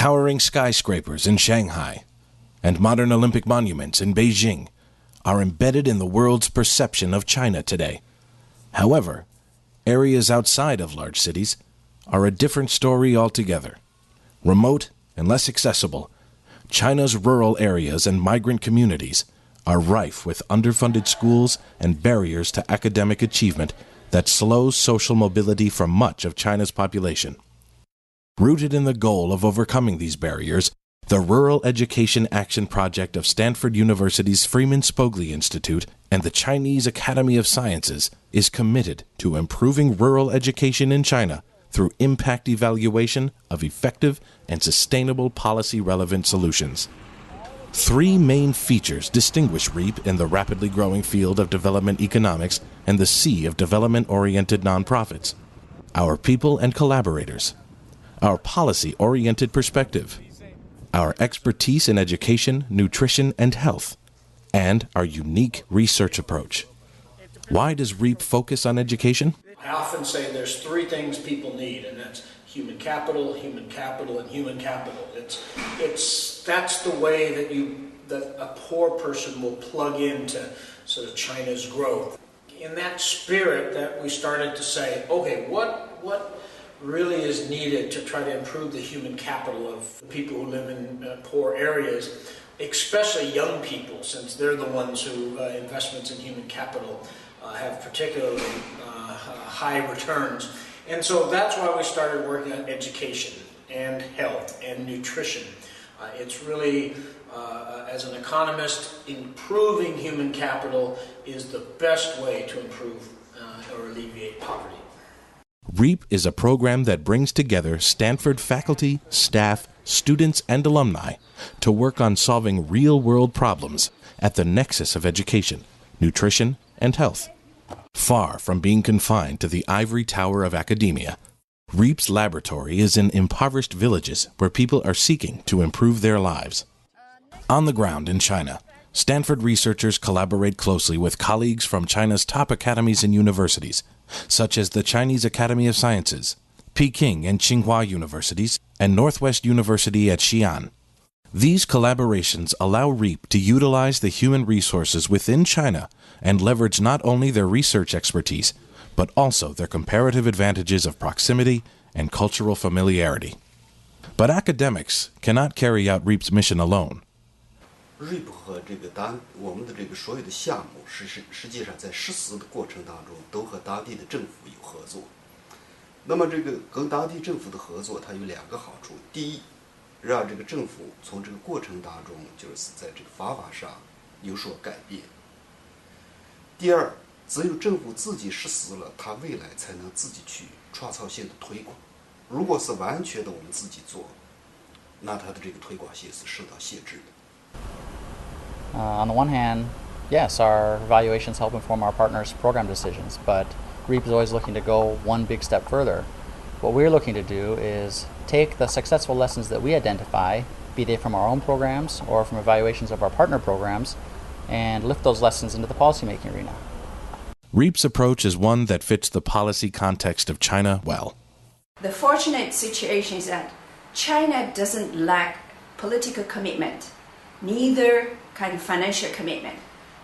Towering skyscrapers in Shanghai and modern Olympic monuments in Beijing are embedded in the world's perception of China today. However, areas outside of large cities are a different story altogether. Remote and less accessible, China's rural areas and migrant communities are rife with underfunded schools and barriers to academic achievement that slows social mobility for much of China's population. Rooted in the goal of overcoming these barriers, the Rural Education Action Project of Stanford University's Freeman Spogli Institute and the Chinese Academy of Sciences is committed to improving rural education in China through impact evaluation of effective and sustainable policy-relevant solutions. Three main features distinguish REAP in the rapidly growing field of development economics and the sea of development-oriented nonprofits: our people and collaborators, our policy-oriented perspective, our expertise in education, nutrition, and health, and our unique research approach. Why does REAP focus on education? I often say there's three things people need, and that's human capital, and human capital. That's the way that a poor person will plug into sort of China's growth. In that spirit that we started to say, okay, what really is needed to try to improve the human capital of the people who live in poor areas, especially young people, since they're the ones who investments in human capital have particularly high returns. And so that's why we started working on education and health and nutrition. It's really, as an economist, improving human capital is the best way to improve or alleviate poverty. REAP is a program that brings together Stanford faculty, staff, students, and alumni to work on solving real-world problems at the nexus of education, nutrition, and health. Far from being confined to the ivory tower of academia, REAP's laboratory is in impoverished villages where people are seeking to improve their lives. On the ground in China, Stanford researchers collaborate closely with colleagues from China's top academies and universities, such as the Chinese Academy of Sciences, Peking and Tsinghua Universities, and Northwest University at Xi'an. These collaborations allow REAP to utilize the human resources within China and leverage not only their research expertise, but also their comparative advantages of proximity and cultural familiarity. But academics cannot carry out REAP's mission alone. REAP 和我们的所有的项目实际上在实施的过程当中都和当地的政府有合作。那么跟当地政府的合作它有两个好处：第一，让政府从过程当中就是在方法上有所改变；第二，只有政府自己实施了，它未来才能自己去创造性的推广。如果是完全的我们自己做，那它的推广性是受到限制的。On the one hand, yes, our evaluations help inform our partners' program decisions, but REAP is always looking to go one big step further. What we're looking to do is take the successful lessons that we identify, be they from our own programs or from evaluations of our partner programs, and lift those lessons into the policymaking arena. REAP's approach is one that fits the policy context of China well. The fortunate situation is that China doesn't lack political commitment, neither kind of financial commitment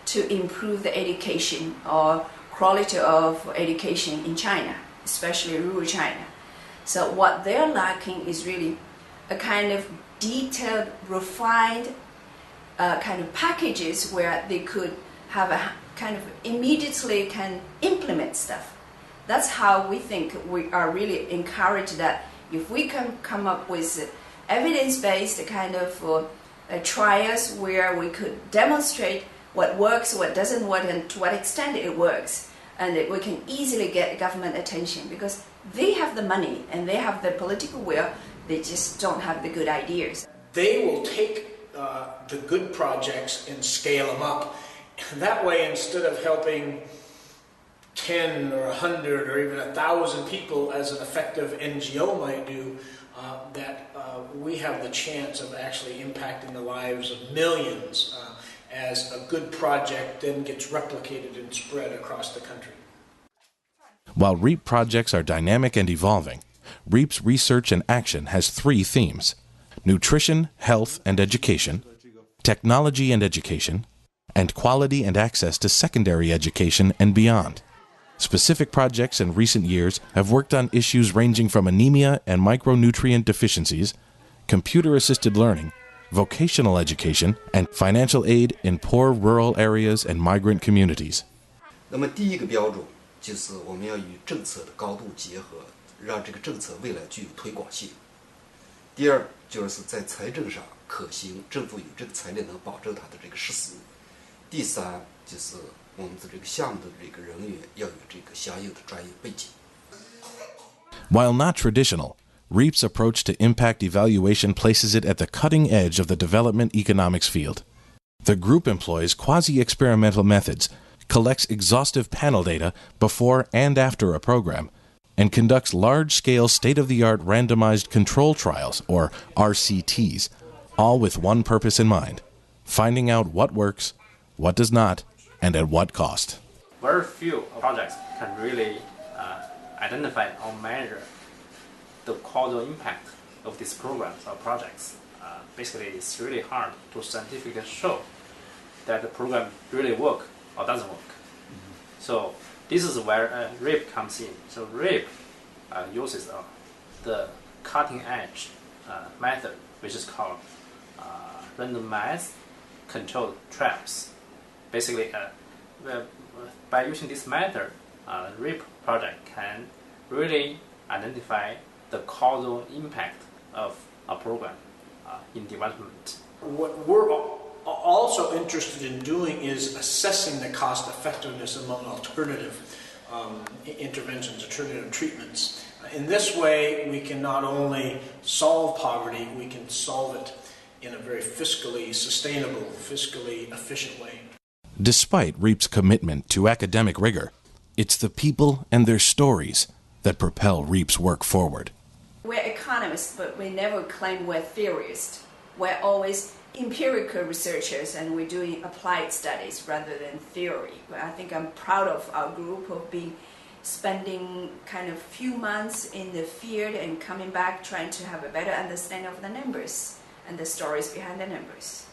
to improve the education or quality of education in China, especially rural China. So what they're lacking is really a kind of detailed, refined kind of packages where they could have a kind of immediately can implement stuff. That's how we think we are really encouraged that if we can come up with evidence-based kind of trials where we could demonstrate what works, what doesn't work, and to what extent it works, and we can easily get government attention because they have the money and they have the political will, they just don't have the good ideas. They will take the good projects and scale them up. That way, instead of helping 10 or 100 or even 1,000 people as an effective NGO might do, we have the chance of actually impacting the lives of millions as a good project then gets replicated and spread across the country. While REAP projects are dynamic and evolving, REAP's research and action has three themes: nutrition, health, and education, technology and education, and quality and access to secondary education and beyond. Specific projects in recent years have worked on issues ranging from anemia and micronutrient deficiencies, computer-assisted learning, vocational education, and financial aid in poor rural areas and migrant communities. 那么第一个标准就是我们要与政策的高度结合，让这个政策未来具有推广性。第二就是在财政上可行，政府有这个财力能保证它的这个实施。第三就是我们的这个项目的这个人员要有这个相应的专业背景。 While not traditional, REAP's approach to impact evaluation places it at the cutting edge of the development economics field. The group employs quasi-experimental methods, collects exhaustive panel data before and after a program, and conducts large-scale state-of-the-art randomized control trials, or RCTs, all with one purpose in mind: finding out what works, what does not, and at what cost. Very few projects can really identify or measure the causal impact of these programs or projects. Basically, it's really hard to scientifically show that the program really works or doesn't work. So this is where REAP comes in. So REAP uses the cutting-edge method, which is called randomized controlled trials. Basically, by using this method, REAP project can really identify the causal impact of a program in development. What we're also interested in doing is assessing the cost effectiveness among alternative interventions, alternative treatments. In this way, we can not only solve poverty, we can solve it in a very fiscally sustainable, fiscally efficient way. Despite REAP's commitment to academic rigor, it's the people and their stories that propel REAP's work forward. We're economists, but we never claim we're theorists. We're always empirical researchers, and we're doing applied studies rather than theory. But I think I'm proud of our group of spending kind of few months in the field and coming back trying to have a better understanding of the numbers and the stories behind the numbers.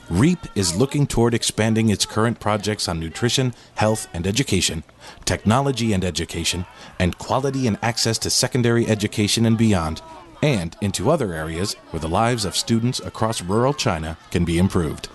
REAP is looking toward expanding its current projects on nutrition, health and education, technology and education, and quality and access to secondary education and beyond, and into other areas where the lives of students across rural China can be improved.